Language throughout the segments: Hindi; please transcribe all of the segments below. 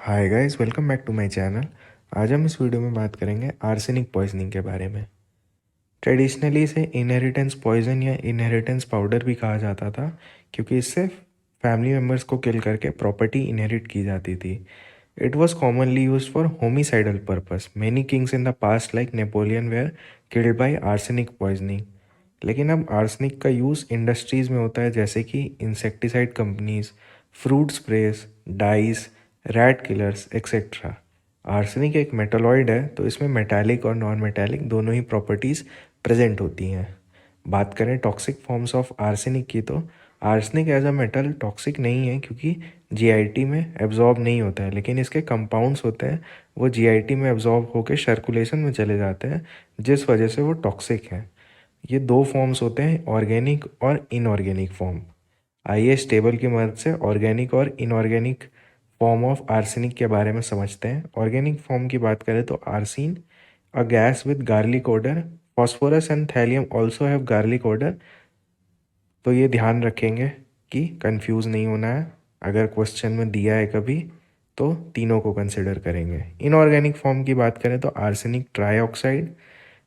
Hi guys, welcome back to my channel. आज हम इस वीडियो में बात करेंगे आर्सेनिक पॉइजनिंग के बारे में। ट्रेडिशनली इसे इनहेरिटेंस पॉइजन या इनहेरिटेंस पाउडर भी कहा जाता था, क्योंकि इससे फैमिली मेम्बर्स को किल करके प्रॉपर्टी इनहेरिट की जाती थी। It was commonly use for homicidal purpose. Many kings in the past like Napoleon where killed by arsenic poisoning. लेकिन अब आर्सेनिक का यूज़ इंडस्ट्रीज़ में होता है, जैसे कि insecticide companies, fruit स्प्रेस, dice, rat killers etcetera. Arsenic एक मेटालॉइड है, तो इसमें मेटालिक और नॉन मेटालिक दोनों ही प्रॉपर्टीज़ प्रेजेंट होती हैं। बात करें टॉक्सिक फॉर्म्स ऑफ आर्सेनिक की, तो arsenic as a metal toxic नहीं है, क्योंकि जीआईटी में एब्जॉर्ब नहीं होता है, लेकिन इसके कंपाउंड्स होते हैं वो जीआईटी में एब्जॉर्ब होकर सर्कुलेशन में चले जाते हैं, जिस वजह से वो टॉक्सिक हैं। ये दो फॉर्म्स होते हैं, ऑर्गेनिक और इनऑर्गेनिक फॉर्म। आइए इस टेबल की मदद से ऑर्गेनिक और इनऑर्गेनिक फॉर्म ऑफ आर्सेनिक के बारे में समझते हैं। ऑर्गेनिक फॉर्म की बात करें तो arsine, a gas with garlic odour. Phosphorus and thallium also have garlic odour. तो ये ध्यान रखेंगे कि कंफ्यूज नहीं होना है। अगर क्वेश्चन में दिया है कभी, तो तीनों को कंसिडर करेंगे। इनऑर्गेनिक फॉर्म की बात करें तो arsenic trioxide,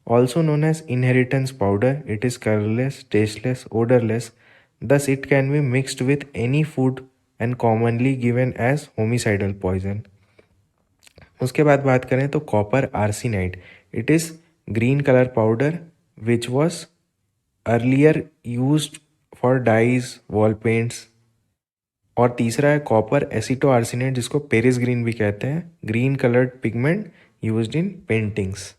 also known as inheritance powder. It is colorless, tasteless, odorless. Thus, it can be mixed with any food and commonly given as homicidal poison. उसके बाद बात करें तो copper arsenide. It is green colour powder which was earlier used for dyes, wall paints. और तीसरा है कॉपर एसिटो आर्सिनेट, जिसको पेरिस ग्रीन भी कहते हैं, green coloured pigment used in paintings.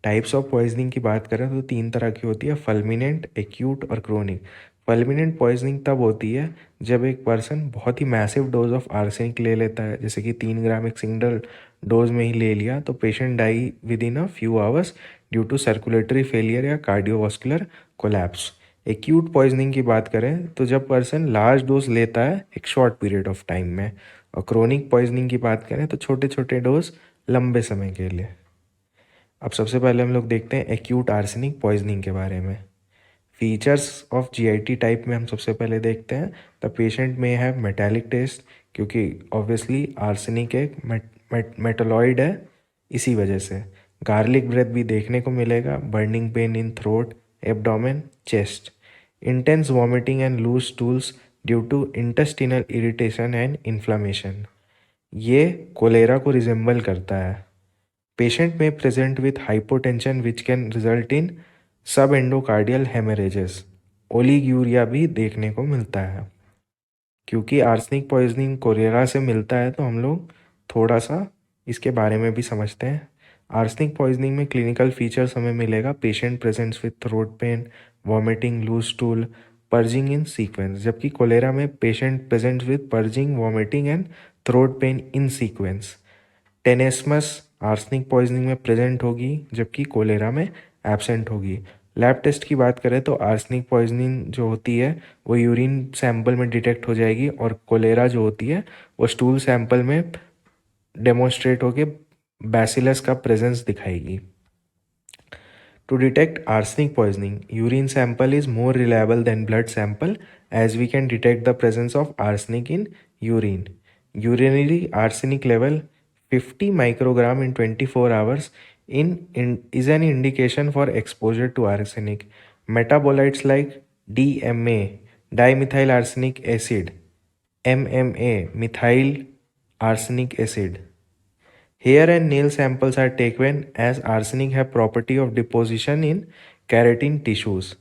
Types of poisoning की बात करें तो तीन तरह की होती है, फल्मिनेंट, एक्यूट और क्रोनिक। फल्मिनेंट पॉइजनिंग तब होती है जब एक पर्सन बहुत ही मैसिव डोज ऑफ आर्सेनिक ले लेता है, जैसे कि 3 ग्राम एक सिंगल डोज में ही ले लिया, तो patient die within a few hours due to circulatory failure या कार्डियोवास्कुलर कोलैप्स। एक्यूट पॉइजनिंग की बात करें तो जब पर्सन लार्ज डोज लेता है एक शॉर्ट पीरियड ऑफ टाइम में। और क्रोनिक पॉइजनिंग की बात करें तो छोटे छोटे डोज लंबे समय के लिए। अब सबसे पहले हम लोग देखते हैं एक्यूट आर्सेनिक पॉइजनिंग के बारे में। फीचर्स ऑफ जीआईटी टाइप में हम सबसे पहले देखते हैं द पेशेंट में हैव मेटालिक टेस्ट, क्योंकि ऑब्वियसली आर्सेनिक एक मेटालॉइड है, इसी वजह से। गार्लिक ब्रेथ भी देखने को मिलेगा, burning pain in throat, abdomen, chest, intense vomiting and loose stools due to intestinal irritation and inflammation. ये कोलेरा को रिजेंबल करता है। Patient may present with hypotension which can result in subendocardial hemorrhages। Oliguria भी देखने को मिलता है। क्योंकि आर्सेनिक पॉइजनिंग कोलेरा से मिलता है, तो हम लोग थोड़ा सा इसके बारे में भी समझते हैं। आर्सेनिक पॉइजनिंग में क्लिनिकल फीचर्स हमें मिलेगा, patient presents with throat pain, vomiting, loose stool, purging in sequence. जबकि कोलेरा में patient presents with purging, vomiting and throat pain in sequence. Tenesmus arsenic poisoning में प्रेजेंट होगी, जबकि कोलेरा में एब्सेंट होगी। लैब टेस्ट की बात करें तो आर्सेनिक पॉइजनिंग जो होती है वो यूरिन सैंपल में डिटेक्ट हो जाएगी, और कोलेरा जो होती है वो स्टूल सैंपल में डेमोन्स्ट्रेट होके बैसिलस का प्रेजेंस दिखाएगी। To detect arsenic poisoning, urine sample is more reliable than blood sample, as we can detect the presence of arsenic in urine. Urinary arsenic level 50 microgram in 24 hours is an indication for exposure to arsenic. Metabolites like DMA, dimethyl arsenic acid, MMA, methyl arsenic acid. Hair and nail samples are taken as arsenic have property of deposition in keratin tissues.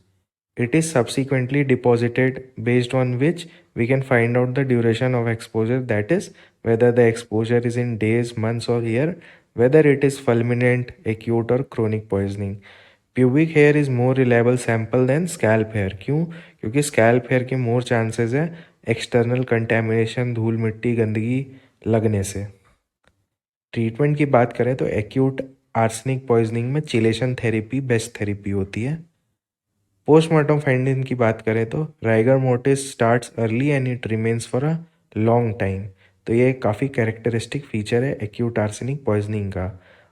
It is subsequently deposited, based on which we can find out the duration of exposure, that is, whether the exposure is in days, months or year, whether it is fulminant, acute or chronic poisoning. Pubic hair is more reliable sample than scalp hair. क्यों? क्योंकि scalp hair के more chances है external contamination, धूल मिट्टी गंदगी लगने से। ट्रीटमेंट की बात करें तो एक्यूट आर्सेनिक पॉइजनिंग में चिलेशन थेरेपी बेस्ट थेरेपी होती है। पोस्टमार्टम फाइंडिंग की बात करें तो rigor mortis starts early and it remains for a long time. तो ये काफ़ी कैरेक्टरिस्टिक फीचर है एक्यूट आर्सेनिक पॉइजनिंग का।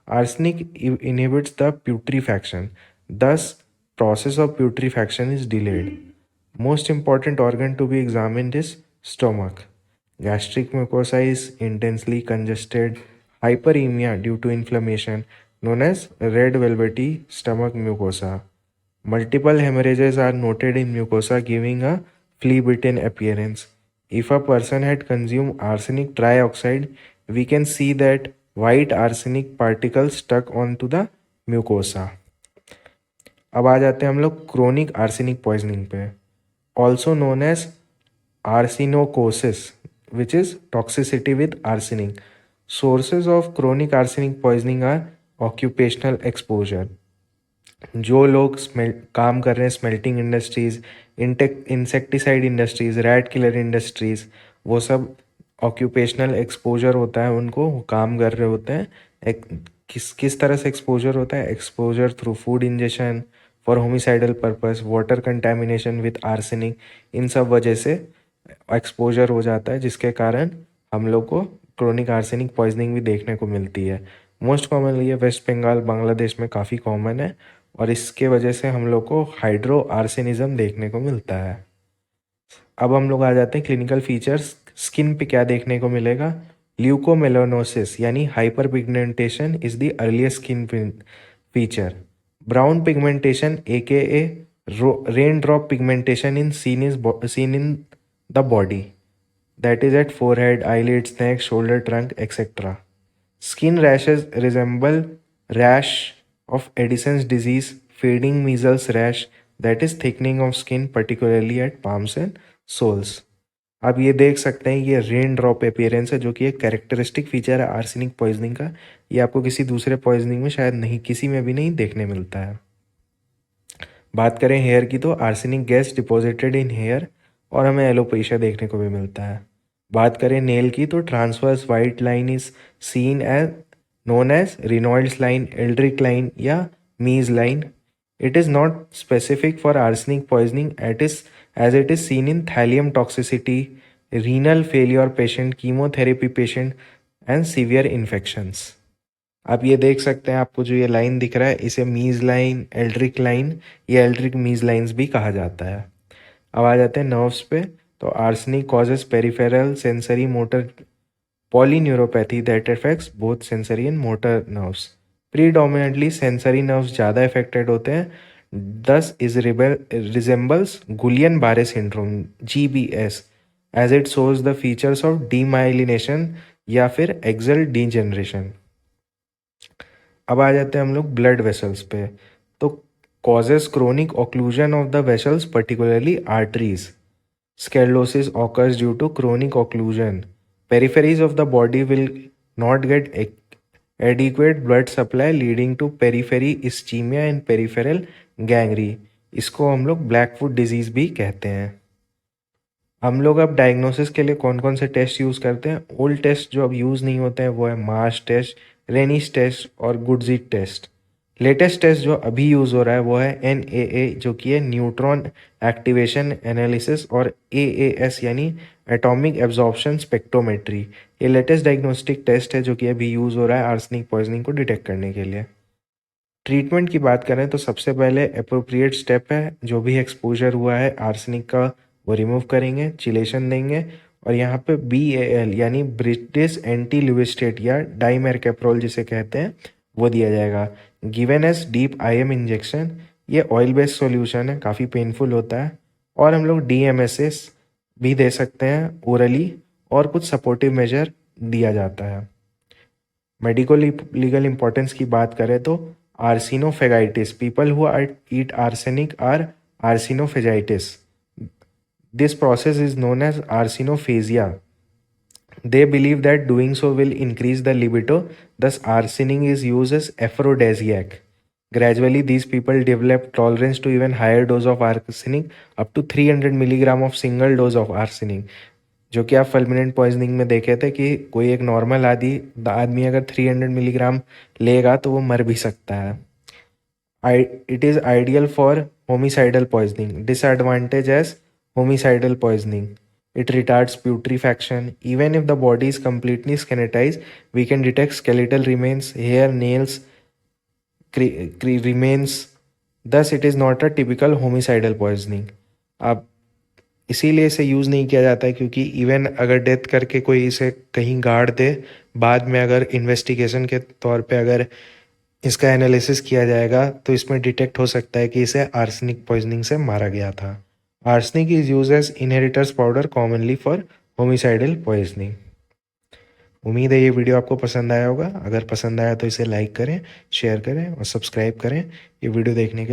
Arsenic inhibits the putrefaction, thus process of putrefaction is delayed. Most important organ to be examined is stomach. Gastric mucosa is intensely congested. Hyperemia due to inflammation, known as red velvety stomach mucosa. Multiple hemorrhages are noted in mucosa, giving a flea-bitten appearance. If a person had consumed arsenic trioxide, we can see that white arsenic particles stuck onto the mucosa. अब आ जाते हैं हम लोग क्रोनिक आर्सेनिक पॉइजनिंग पे, also known as arsenocosis, which is toxicity with arsenic. Sources of chronic arsenic poisoning are occupational exposure. जो लोग काम कर रहे हैं smelting industries, insecticide industries, rat killer industries, वो सब ऑक्यूपेशनल एक्सपोजर होता है उनको, वो काम कर रहे होते हैं। किस तरह से एक्सपोजर होता है? Exposure through food injection for homicidal purpose, water contamination with arsenic, इन सब वजह से एक्सपोजर हो जाता है, जिसके कारण हम लोग को क्रोनिक आर्सेनिक पॉइजनिंग भी देखने को मिलती है। मोस्ट कॉमनली ये वेस्ट बंगाल, बांग्लादेश में काफ़ी कॉमन है और इसके वजह से हम लोग को हाइड्रो आर्सेनिज्म देखने को मिलता है। अब हम लोग आ जाते हैं क्लिनिकल फीचर्स। स्किन पे क्या देखने को मिलेगा? ल्यूकोमेलानोसिस यानी hyper pigmentation is the earliest skin feature. Brown pigmentation AKA rain drop pigmentation in seen in the body, that is at forehead, eyelids, neck, shoulder, trunk, etc. Skin rashes resemble rash of Addison's disease, fading measles rash, that is thickening of skin particularly at palms and soles. आप ये देख सकते हैं, ये रेन ड्रॉप अपीयरेंस है जो कि एक कैरेक्टरिस्टिक फीचर है आर्सेनिक पॉइजनिंग का। ये आपको किसी दूसरे पॉइजनिंग में शायद नहीं, किसी में भी नहीं देखने मिलता है। बात करें हेयर की तो arsenic gas deposited in hair और हमें एलोपेशिया देखने को भी मिलता है। बात करें नेल की तो transverse white line is seen as known as Reynolds line, Aldrich line या Mees line. It is not specific for arsenic poisoning as it is seen in thallium toxicity, renal failure patient, chemotherapy patient and severe infections. आप ये देख सकते हैं, आपको जो ये लाइन दिख रहा है इसे मीज लाइन, एल्ड्रिक लाइन या एल्ड्रिक मीज लाइन्स भी कहा जाता है. अब आ जाते हैं नर्व्स पे. तो arsenic causes peripheral sensory motor polyneuropathy that affects both sensory and motor nerves. Predominantly sensory nerves ज़्यादा अफेक्टेड होते हैं. This is resembles Guillain Barré syndrome GBS as it shows the features of demyelination या फिर एक्सल डीजेनरेशन. अब आ जाते हैं हम लोग ब्लड वेसल्स पे. तो causes chronic occlusion of the vessels particularly arteries. Sclerosis occurs due to chronic occlusion. Peripheries of the body will not get adequate blood supply leading to periphery ischemia and peripheral gangrene. इसको हम लोग ब्लैक फुट डिजीज भी कहते हैं. हम लोग अब डायग्नोसिस के लिए कौन कौन से टेस्ट यूज़ करते हैं? ओल्ड टेस्ट जो अब यूज़ नहीं होते हैं वो है मार्स टेस्ट, रेनिस टेस्ट और गुडजिट टेस्ट. लेटेस्ट टेस्ट जो अभी यूज़ हो रहा है वो है NAA जो कि है न्यूट्रॉन एक्टिवेशन एनालिसिस और AAS यानी एटॉमिक एब्जॉर्प्शन स्पेक्ट्रोमेट्री. ये लेटेस्ट डायग्नोस्टिक टेस्ट है जो कि अभी यूज़ हो रहा है आर्सेनिक पॉइजनिंग को डिटेक्ट करने के लिए. ट्रीटमेंट की बात करें तो सबसे पहले अप्रोप्रिएट स्टेप है, जो भी एक्सपोजर हुआ है आर्सेनिक का वो रिमूव करेंगे, चिलेशन देंगे और यहाँ पे BAL यानी ब्रिटिश एंटी ल्यूवेस्टेट या डाइमेरकेप्रोल जिसे कहते हैं वो दिया जाएगा. Given as deep IM injection. ये ऑयल बेस्ड सॉल्यूशन है, काफ़ी पेनफुल होता है. और हम लोग DMSS भी दे सकते हैं ओरली और कुछ सपोर्टिव मेजर दिया जाता है. मेडिको लीगल इंपॉर्टेंस की बात करें तो arsenophagitis, people who eat arsenic are arsenophagitis. This process is known as arsenophagia. They believe that doing so will increase the libido, thus arsenic is used as aphrodisiac. Gradually, these people develop tolerance to even higher dose of arsenic, up to 300 milligram of single dose of arsenic. जो कि आप फल्मिनेंट पॉइजनिंग में देखे थे कि कोई एक नॉर्मल आदमी अगर 300 मिलीग्राम लेगा तो वो मर भी सकता है. It is ideal for homicidal poisoning. Disadvantage as homicidal poisoning. It retards putrefaction. Even if the body is completely skenetized, we can detect skeletal remains, hair, nails, remains. Thus, it is not a typical homicidal poisoning. अब इसीलिए इसे यूज़ नहीं किया जाता है, क्योंकि इवन अगर डेथ करके कोई इसे कहीं गाड़ दे, बाद में अगर इन्वेस्टिगेशन के तौर पे अगर इसका एनालिसिस किया जाएगा तो इसमें डिटेक्ट हो सकता है कि इसे आर्सेनिक पॉइजनिंग से मारा गया था। Arsenic is use as inheritors powder commonly for homicidal poisoning. उम्मीद है ये वीडियो आपको पसंद आया होगा। अगर पसंद आया तो इसे लाइक करें, शेयर करें और सब्सक्राइब करें। ये वीडियो देखने के